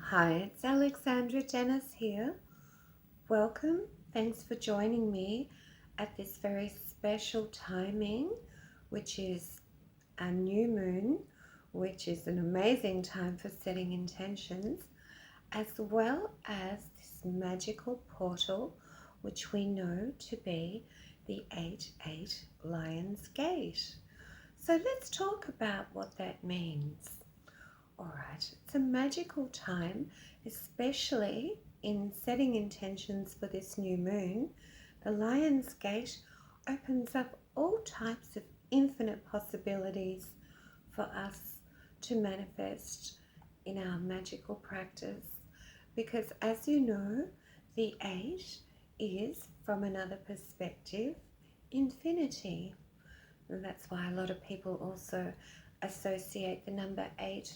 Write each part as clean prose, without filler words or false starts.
Hi, it's Alexandra Dennis here. Welcome. Thanks for joining me at this very special timing, which is a new moon, which is an amazing time for setting intentions, as well as this magical portal, which we know to be the 8-8 Lion's Gate. So let's talk about what that means. Alright, it's a magical time, especially in setting intentions for this new moon. The Lion's Gate opens up all types of infinite possibilities for us to manifest in our magical practice. Because as you know, the 8 is, from another perspective, infinity. And that's why a lot of people also associate the number 8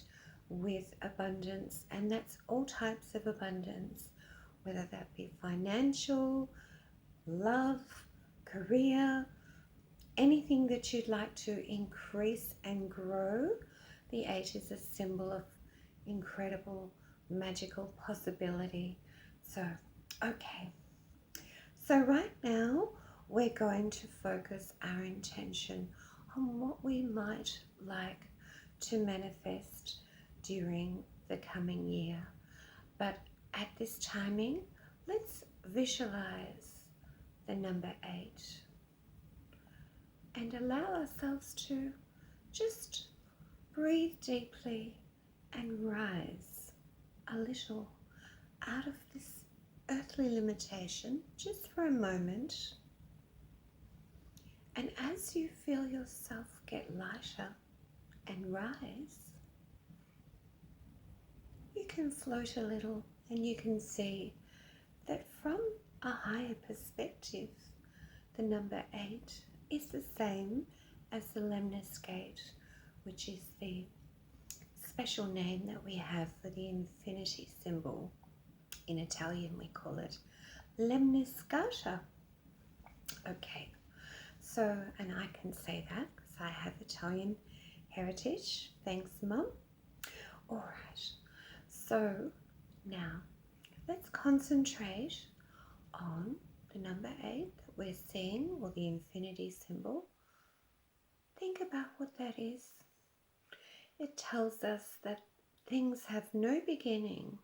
with abundance, and that's all types of abundance, whether that be financial, love, career, anything that you'd like to increase and grow. The 8 is a symbol of incredible magical possibility. So right now we're going to focus our intention on what we might like to manifest during the coming year. But at this timing, let's visualize the number 8 and allow ourselves to just breathe deeply and rise a little out of this earthly limitation just for a moment. And as you feel yourself get lighter and rise, you can float a little and you can see that from a higher perspective, the number 8 is the same as the Lemnis Gate, which is the special name that we have for the infinity symbol. In Italian, we call it Lemniscata. Okay, so, and I can say that because I have Italian heritage. Thanks, Mum. All right. So now let's concentrate on the number 8 that we're seeing, or the infinity symbol. Think about what that is. It tells us that things have no beginning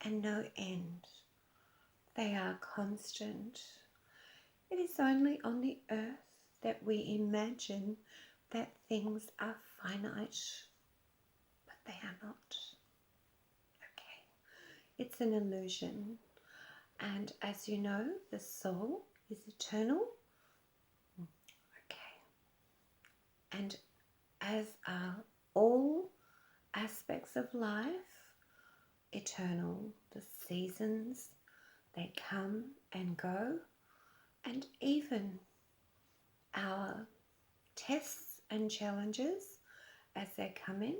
and no end. They are constant. It is only on the earth that we imagine that things are finite, but they are not. It's an illusion, and as you know, the soul is eternal. And as are all aspects of life eternal. The seasons, they come and go, and even our tests and challenges, as they come in,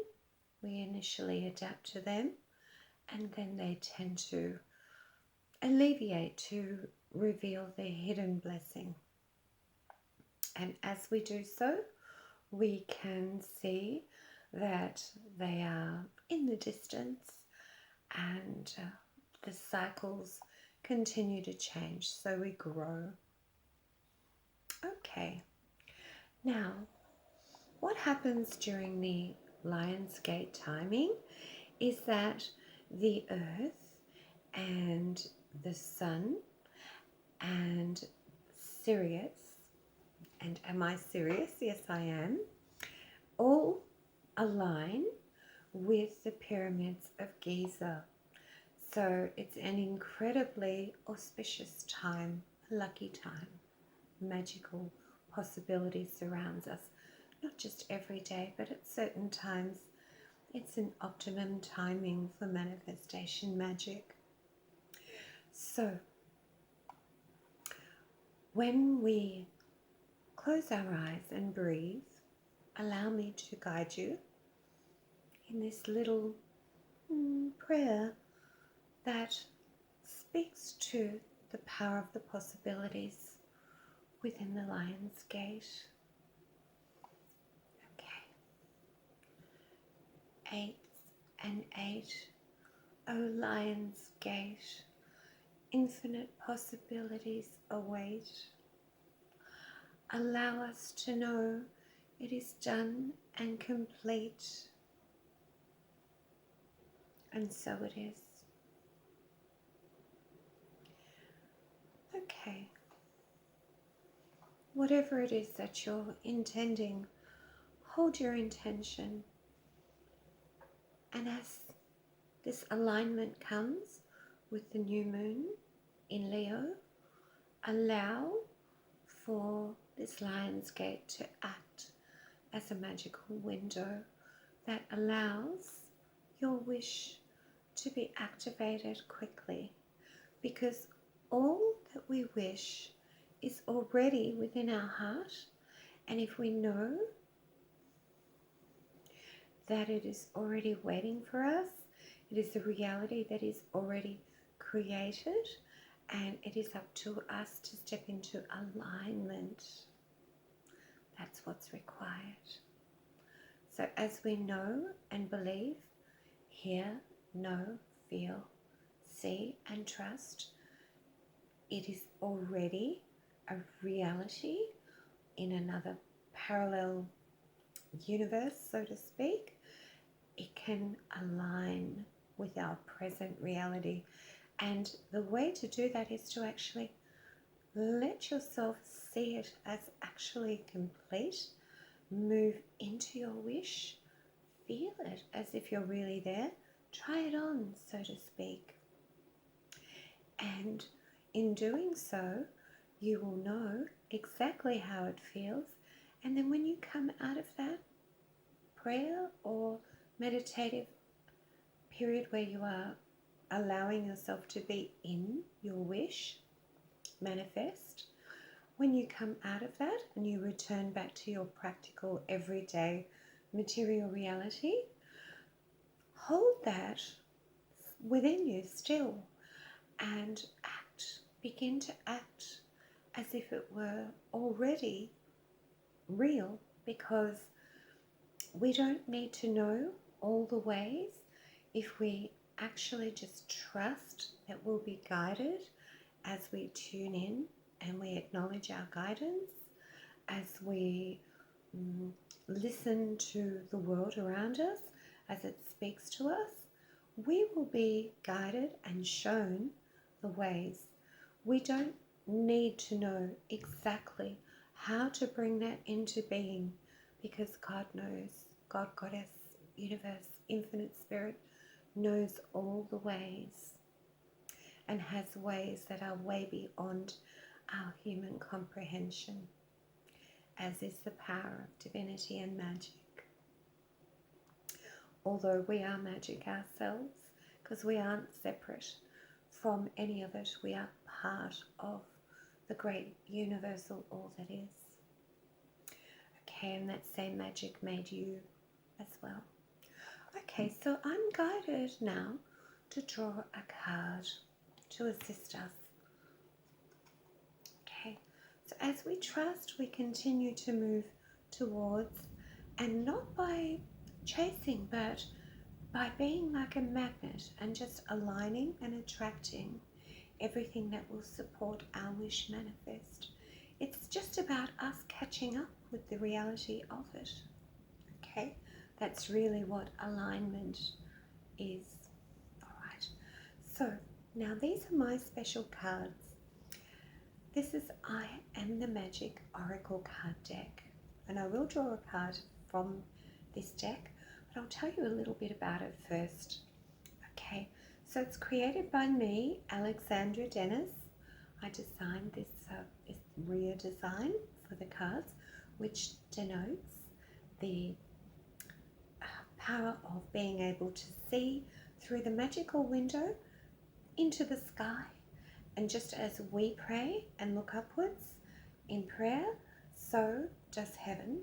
we initially adapt to them, and then they tend to alleviate, to reveal their hidden blessing. And as we do so, we can see that they are in the distance, and the cycles continue to change, so we grow. Okay, now what happens during the Lion's Gate timing is that the earth and the sun and Sirius, and am I serious? Yes, I am, all align with the pyramids of Giza. So it's an incredibly auspicious time, a lucky time. Magical possibility surrounds us, not just every day, but at certain times. It's an optimum timing for manifestation magic. So when we close our eyes and breathe, allow me to guide you in this little prayer that speaks to the power of the possibilities within the Lion's Gate. Okay. 8 and 8 O Lion's Gate, infinite possibilities await. Allow us to know it is done and complete. And so it is. Okay. Whatever it is that you're intending, hold your intention. And as this alignment comes with the new moon in Leo, allow for this Lion's Gate to act as a magical window that allows your wish to be activated quickly, because all that we wish is already within our heart, and if we know that it is already waiting for us, it is a reality that is already created, and it is up to us to step into alignment. That's what's required. So as we know and believe, hear, know, feel, see and trust, it is already a reality in another parallel universe, so to speak. It can align with our present reality. And the way to do that is to actually let yourself see it as actually complete. Move into your wish. Feel it as if you're really there. Try it on, so to speak. And in doing so, you will know exactly how it feels. And then when you come out of that prayer or meditative period where you are allowing yourself to be in your wish, manifest, when you come out of that and you return back to your practical everyday material reality, hold that within you still and begin to act as if it were already real, because we don't need to know all the ways if we actually just trust that we'll be guided as we tune in and we acknowledge our guidance, as we listen to the world around us as it speaks to us. We will be guided and shown the ways. We don't need to know exactly how to bring that into being, because God knows. God, Goddess, Universe, Infinite Spirit knows all the ways and has ways that are way beyond our human comprehension, as is the power of divinity and magic. Although we are magic ourselves, because we aren't separate from any of it, we are part of the great universal all that is. Okay, and that same magic made you as well. Okay, so I'm guided now to draw a card to assist us. Okay, so as we trust, we continue to move towards, and not by chasing, but by being like a magnet and just aligning and attracting everything that will support our wish manifest. It's just about us catching up with the reality of it. Okay, that's really what alignment is. All right, so now these are my special cards. This is I Am the Magic Oracle card deck, and I will draw a card from this deck, but I'll tell you a little bit about it first. Okay, so it's created by me, Alexandra Dennis. I designed this rear design for the cards, which denotes the power of being able to see through the magical window into the sky. And just as we pray and look upwards in prayer, so does heaven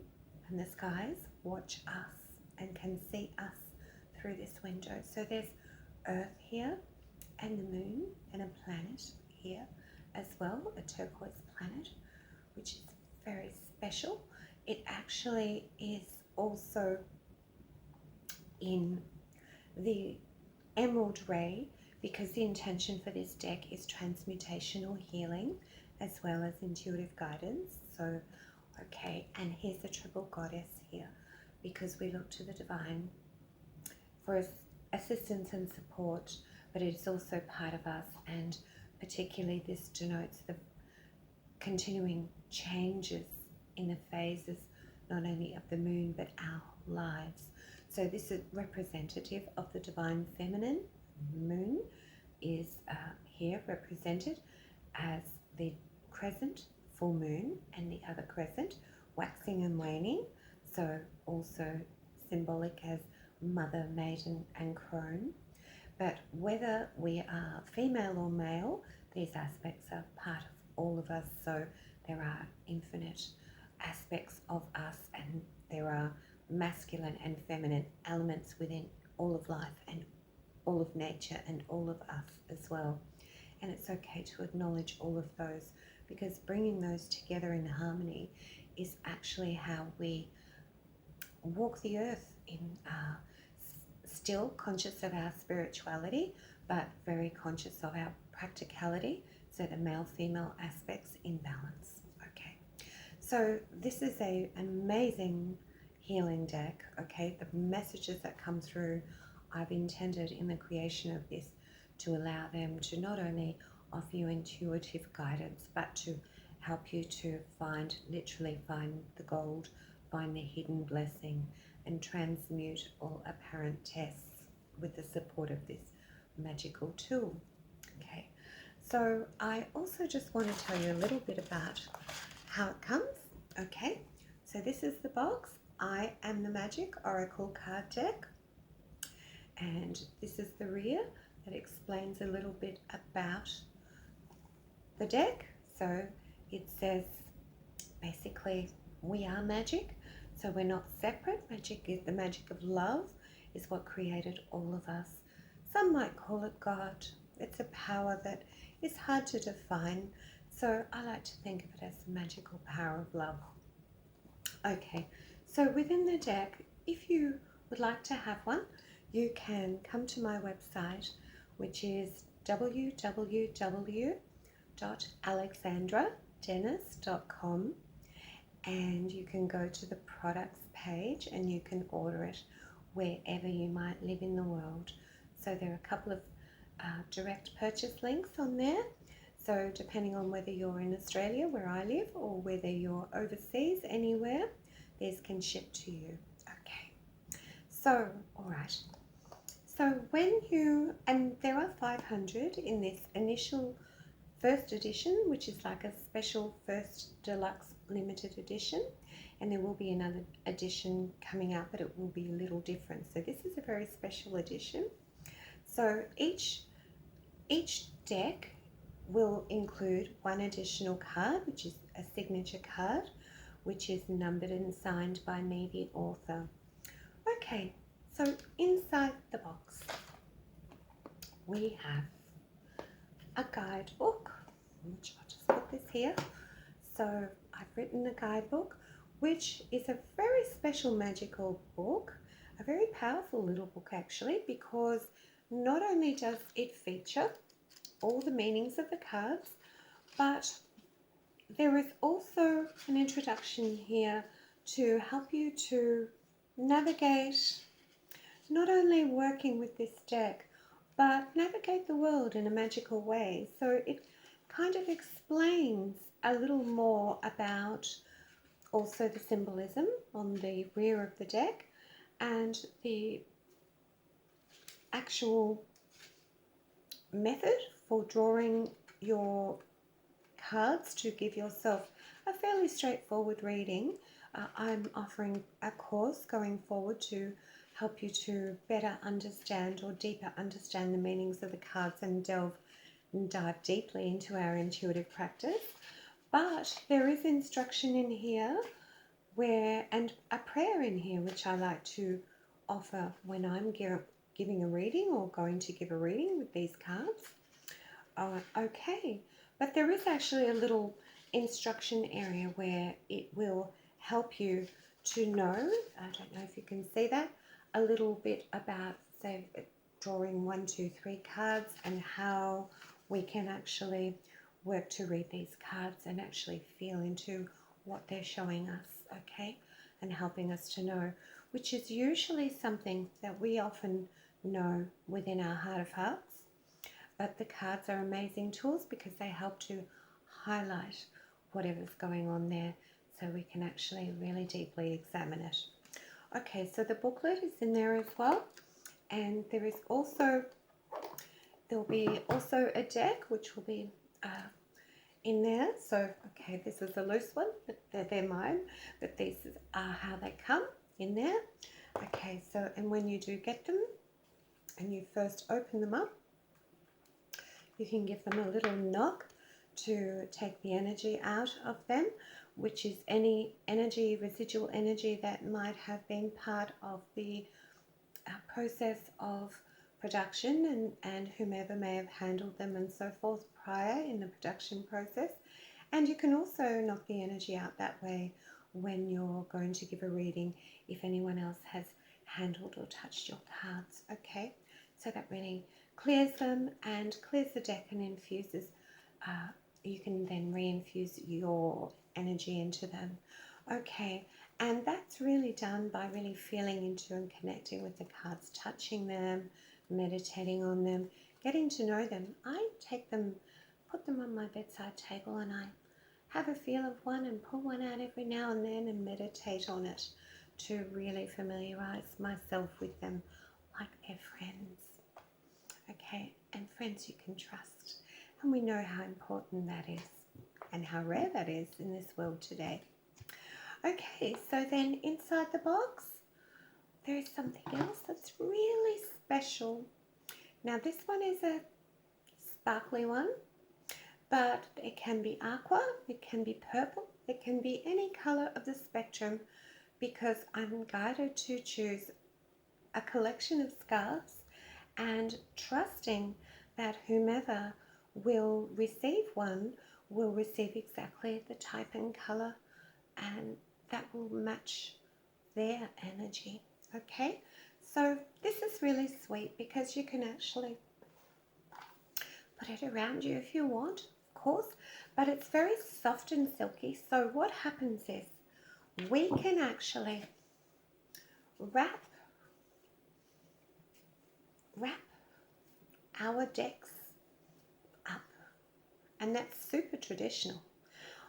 and the skies watch us and can see us through this window. So there's Earth here and the moon and a planet here as well, a turquoise planet, which is very special. It actually is also in the emerald ray, because the intention for this deck is transmutational healing as well as intuitive guidance. So, okay, and here's the triple goddess here, because we look to the divine for assistance and support, but it is also part of us, and particularly this denotes the continuing changes in the phases, not only of the moon, but our lives. So this is representative of the divine feminine. Moon is here represented as the crescent, full moon, and the other crescent, waxing and waning. So also symbolic as mother, maiden, and crone. But whether we are female or male, these aspects are part of all of us. So there are infinite aspects of us, and there are masculine and feminine elements within all of life and all of nature and all of us as well. And it's okay to acknowledge all of those, because bringing those together in harmony is actually how we walk the earth in still conscious of our spirituality, but very conscious of our practicality, so the male-female aspects in balance. Okay, so this is an amazing healing deck. Okay, the messages that come through, I've intended in the creation of this to allow them to not only offer you intuitive guidance, but to help you to literally find the gold, find the hidden blessing, and transmute all apparent tests with the support of this magical tool. Okay, so I also just want to tell you a little bit about how it comes. Okay, so this is the box. I Am the Magic Oracle card deck, and this is the rear that explains a little bit about the deck. So it says basically we are magic, so we're not separate. Magic is the magic of love, is what created all of us. Some might call it God. It's a power that is hard to define, so I like to think of it as the magical power of love. Okay, so within the deck, if you would like to have one, you can come to my website, which is www.alexandradennis.com, and you can go to the products page and you can order it wherever you might live in the world. So there are a couple of direct purchase links on there. So depending on whether you're in Australia, where I live, or whether you're overseas, anywhere, these can ship to you. Okay, so all right. So and there are 500 in this initial first edition, which is like a special first deluxe limited edition, and there will be another edition coming out, but it will be a little different. So this is a very special edition. So each deck will include one additional card, which is a signature card, which is numbered and signed by me, the author. Okay, so inside the box we have a guidebook, which I'll just put this here. So I've written a guidebook, which is a very special magical book, a very powerful little book actually, because not only does it feature all the meanings of the cards, but there is also an introduction here to help you to navigate not only working with this deck, but navigate the world in a magical way. So it kind of explains a little more about also the symbolism on the rear of the deck and the actual method for drawing your cards to give yourself a fairly straightforward reading. I'm offering a course going forward to help you to better understand or deeper understand the meanings of the cards and dive deeply into our intuitive practice. But there is instruction in here and a prayer in here, which I like to offer when I'm giving a reading or going to give a reading with these cards. Okay, but there is actually a little instruction area where it will help you to know, I don't know if you can see that, a little bit about, say, drawing 1, 2, 3 cards, and how we can actually work to read these cards and actually feel into what they're showing us, okay, and helping us to know, which is usually something that we often know within our heart of hearts. But the cards are amazing tools because they help to highlight whatever's going on there so we can actually really deeply examine it. Okay, so the booklet is in there as well, and there is also, there'll be also a deck which will be in there. So, okay, this is a loose one, but they're mine, but these are how they come in there. Okay, so, and when you do get them and you first open them up, you can give them a little knock to take the energy out of them, which is any energy, residual energy that might have been part of the process of production and whomever may have handled them and so forth prior in the production process. And you can also knock the energy out that way when you're going to give a reading if anyone else has handled or touched your cards, okay? So that really clears them and clears the deck and infuses, you can then reinfuse your energy into them. Okay, and that's really done by really feeling into and connecting with the cards, touching them, meditating on them, getting to know them. I take them, put them on my bedside table, and I have a feel of one and pull one out every now and then and meditate on it to really familiarize myself with them like they're friends. Okay, and friends you can trust. And we know how important that is and how rare that is in this world today. Okay, so then inside the box, there is something else that's really special. Now this one is a sparkly one, but it can be aqua, it can be purple, it can be any color of the spectrum, because I'm guided to choose a collection of scarves and trusting that whomever will receive one will receive exactly the type and color and that will match their energy. Okay, so this is really sweet because you can actually put it around you if you want, of course, but it's very soft and silky. So what happens is we can actually wrap our decks up, and that's super traditional.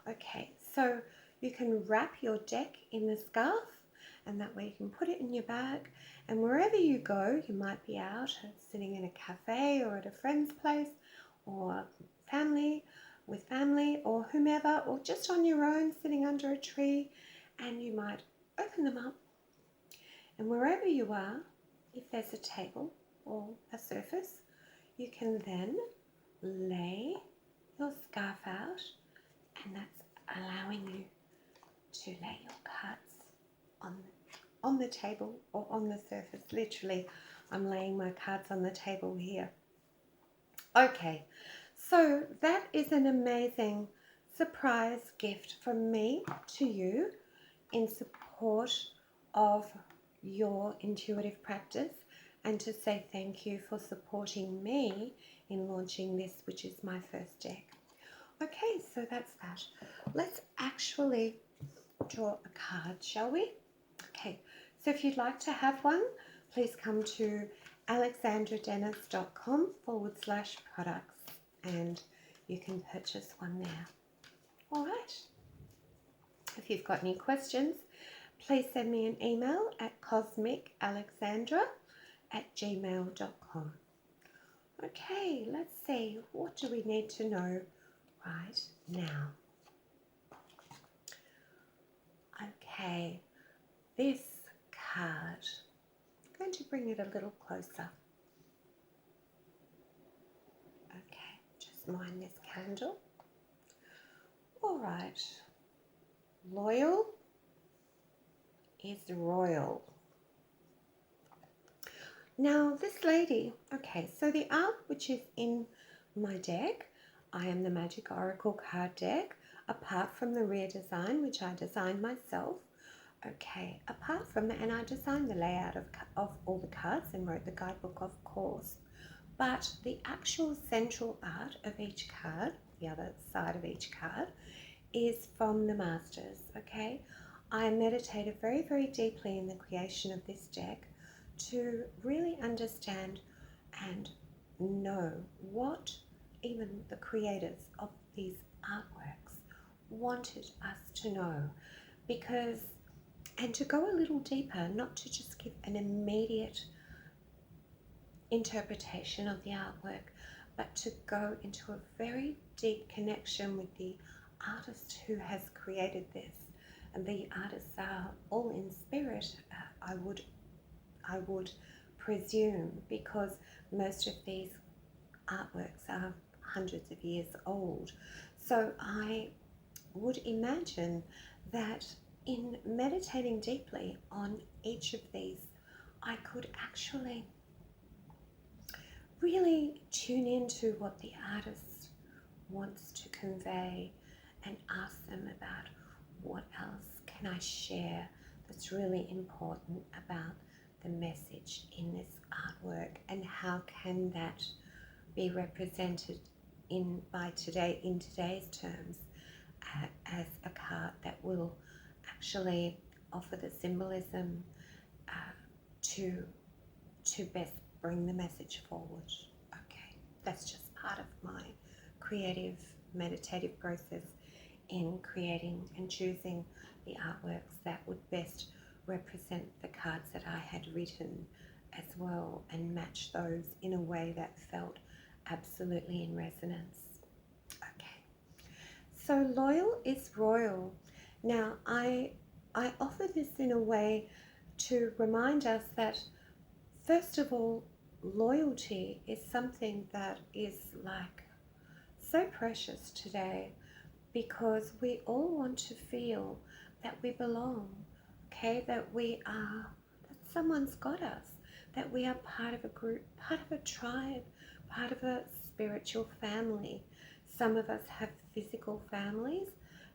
Okay, so you can wrap your deck in the scarf, and that way you can put it in your bag, and wherever you go, you might be out sitting in a cafe or at a friend's place or with family or whomever, or just on your own sitting under a tree, and you might open them up, and wherever you are, if there's a table or a surface, you can then lay your scarf out, and that's allowing you to lay your cards on the table or on the surface. Literally, I'm laying my cards on the table here. Okay, so that is an amazing surprise gift from me to you in support of your intuitive practice, and to say thank you for supporting me in launching this, which is my first deck. Okay, so that's that. Let's actually draw a card, shall we? Okay, so if you'd like to have one, please come to alexandradennis.com/products and you can purchase one there. All right. If you've got any questions, please send me an email at cosmicalexandra@gmail.com. Okay, let's see. What do we need to know right now? Okay, this card, I'm going to bring it a little closer. Okay, just mind this candle. All right, loyal is royal. Now this lady, okay, so the art which is in my deck, I am the Magic Oracle card deck, apart from the rare design which I designed myself. Okay, apart from that, and I designed the layout of all the cards and wrote the guidebook, of course, but the actual central art of each card, the other side of each card, is from the Masters, okay? I meditated very, very deeply in the creation of this deck to really understand and know what even the creators of these artworks wanted us to know, because, and to go a little deeper, not to just give an immediate interpretation of the artwork, but to go into a very deep connection with the artist who has created this. And the artists are all in spirit, I would presume, because most of these artworks are hundreds of years old. So I would imagine that in meditating deeply on each of these, I could actually really tune into what the artist wants to convey and ask them about what else can I share that's really important about the message in this artwork, and how can that be represented in today's terms as a card that will actually offer the symbolism to best bring the message forward. Okay, that's just part of my creative meditative process in creating and choosing the artworks that would best represent the cards that I had written as well, and match those in a way that felt absolutely in resonance. Okay, so loyal is royal. Now I offer this in a way to remind us that, first of all, loyalty is something that is like so precious today, because we all want to feel that we belong, okay, that someone's got us, that we are part of a group, part of a tribe, part of a spiritual family. Some of us have physical families,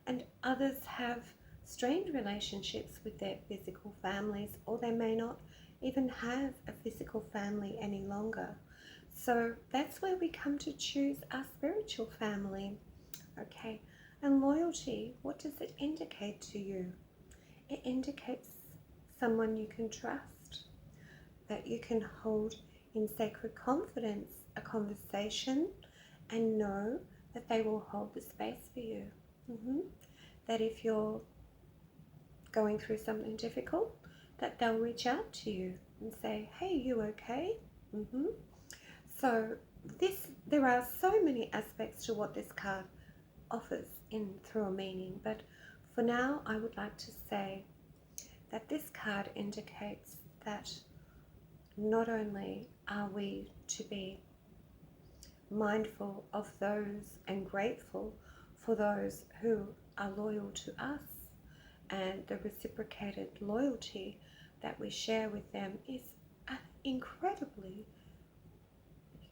and others have strained relationships with their physical families, or they may not even have a physical family any longer. So that's where we come to choose our spiritual family. Okay, and loyalty, what does it indicate to you? It indicates someone you can trust, that you can hold in sacred confidence a conversation and know that they will hold the space for you. That if you're going through something difficult, that they'll reach out to you and say, hey, you okay? So there are so many aspects to what this card offers in through a meaning, but for now I would like to say that this card indicates that not only are we to be mindful of those and grateful for those who are loyal to us, and the reciprocated loyalty that we share with them is an incredibly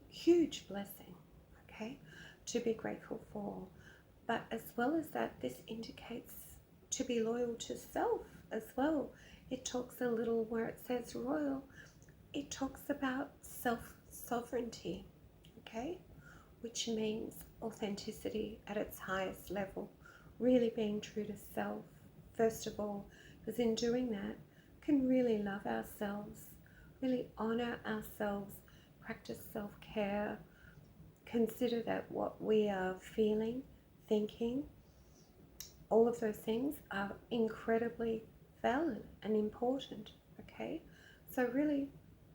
huge blessing, okay, to be grateful for. But as well as that, this indicates to be loyal to self as well. It talks a little, where it says royal, it talks about self-sovereignty, okay, which means authenticity at its highest level, really being true to self, first of all, because in doing that, can really love ourselves, really honor ourselves, practice self-care, consider that what we are feeling, thinking, all of those things are incredibly valid and important, okay? So really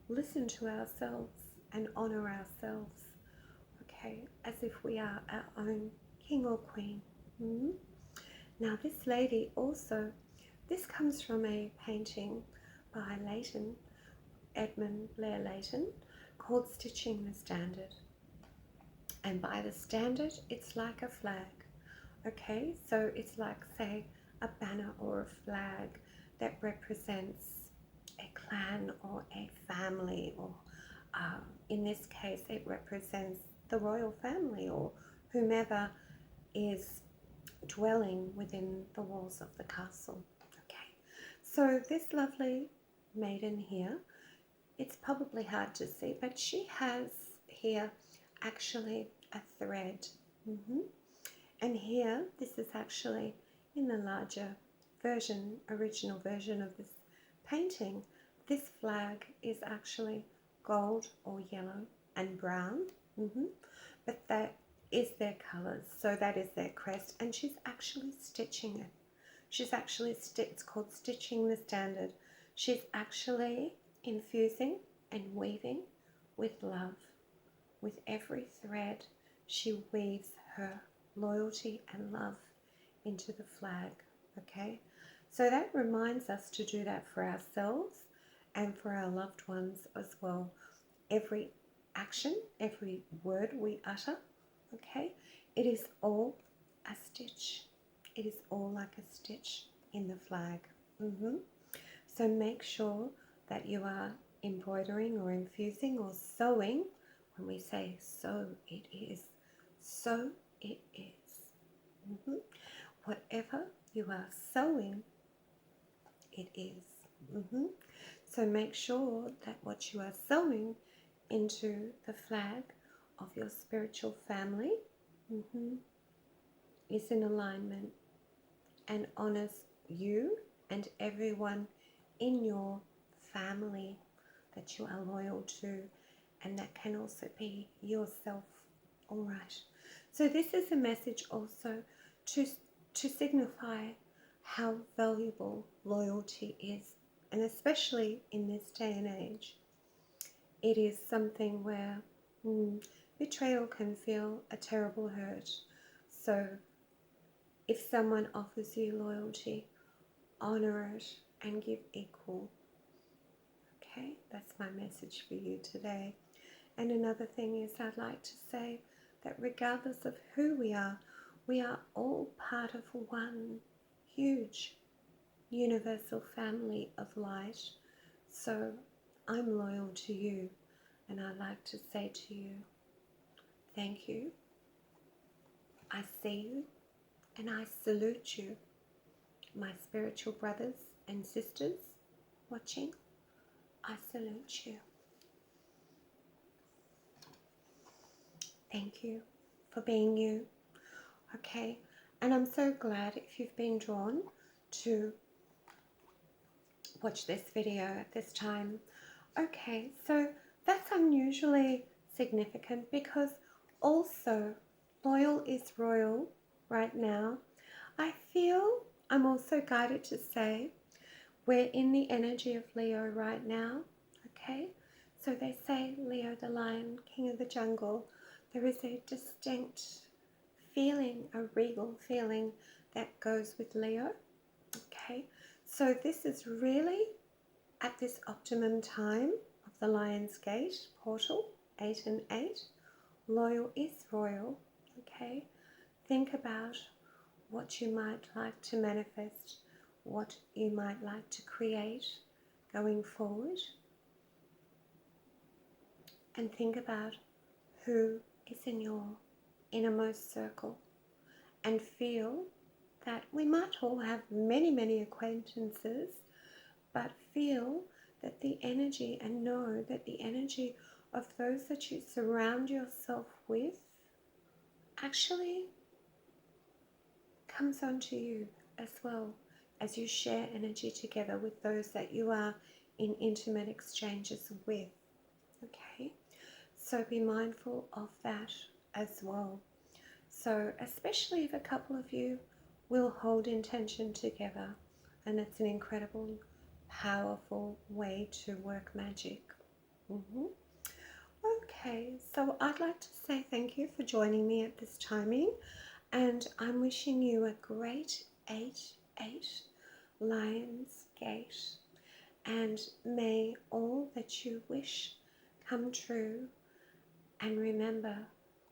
listen to ourselves and honor ourselves, okay, as if we are our own king or queen. Now this lady also, this comes from a painting by Edmund Blair Leighton, called Stitching the Standard. And by the standard, it's like a flag. Okay, so it's like, say, a banner or a flag that represents a clan or a family, or in this case, it represents the royal family or whomever is dwelling within the walls of the castle. Okay, So this lovely maiden here, it's probably hard to see, but she has here actually a thread. And here, this is actually in the larger version, original version of this painting. This flag is actually gold or yellow and brown, but that is their colors, so that is their crest, and she's actually stitching it. She's actually, it's called stitching the standard. She's actually infusing and weaving with love. With every thread, she weaves her loyalty and love into the flag, okay? So that reminds us to do that for ourselves and for our loved ones as well. Every action, every word we utter, okay, it is all a stitch. It is all like a stitch in the flag. So make sure that you are embroidering or infusing or sewing. When we say so it is, so it is. Whatever you are sewing, it is. So make sure that what you are sewing into the flag of your spiritual family is in alignment and honors you and everyone in your family that you are loyal to, and that can also be yourself. All right. So this is a message also to signify how valuable loyalty is, and especially in this day and age. It is something where betrayal can feel a terrible hurt. So if someone offers you loyalty, honor it and give equal. Okay, that's my message for you today. And another thing is, I'd like to say that regardless of who we are all part of one huge universal family of light. So I'm loyal to you, and I'd like to say to you, thank you. I see you and I salute you, my spiritual brothers and sisters watching. I salute you. Thank you for being you. Okay, and I'm so glad if you've been drawn to watch this video at this time. Okay, so that's unusually significant because also loyal is royal right now. I feel I'm also guided to say we're in the energy of Leo right now. Okay, so they say Leo the lion, king of the jungle. There is a distinct feeling, a regal feeling that goes with Leo. Okay, so this is really at this optimum time of the Lion's Gate portal, 8 and 8. Loyal is royal. Okay, think about what you might like to manifest, what you might like to create going forward, and think about who is in your innermost circle, and feel that we might all have many acquaintances, but feel that the energy, and know that the energy of those that you surround yourself with actually comes onto you as well, as you share energy together with those that you are in intimate exchanges with. Okay, so be mindful of that as well. So especially if a couple of you will hold intention together, and it's an incredible, powerful way to work magic. Okay, so I'd like to say thank you for joining me at this timing, and I'm wishing you a great 8/8 Lion's Gate, and may all that you wish come true, and remember,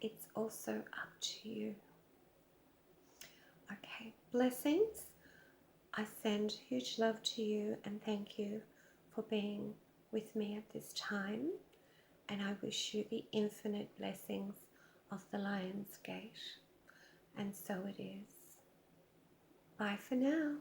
it's also up to you. Okay, blessings. I send huge love to you, and thank you for being with me at this time, and I wish you the infinite blessings of the Lion's Gate, and so it is. Bye for now.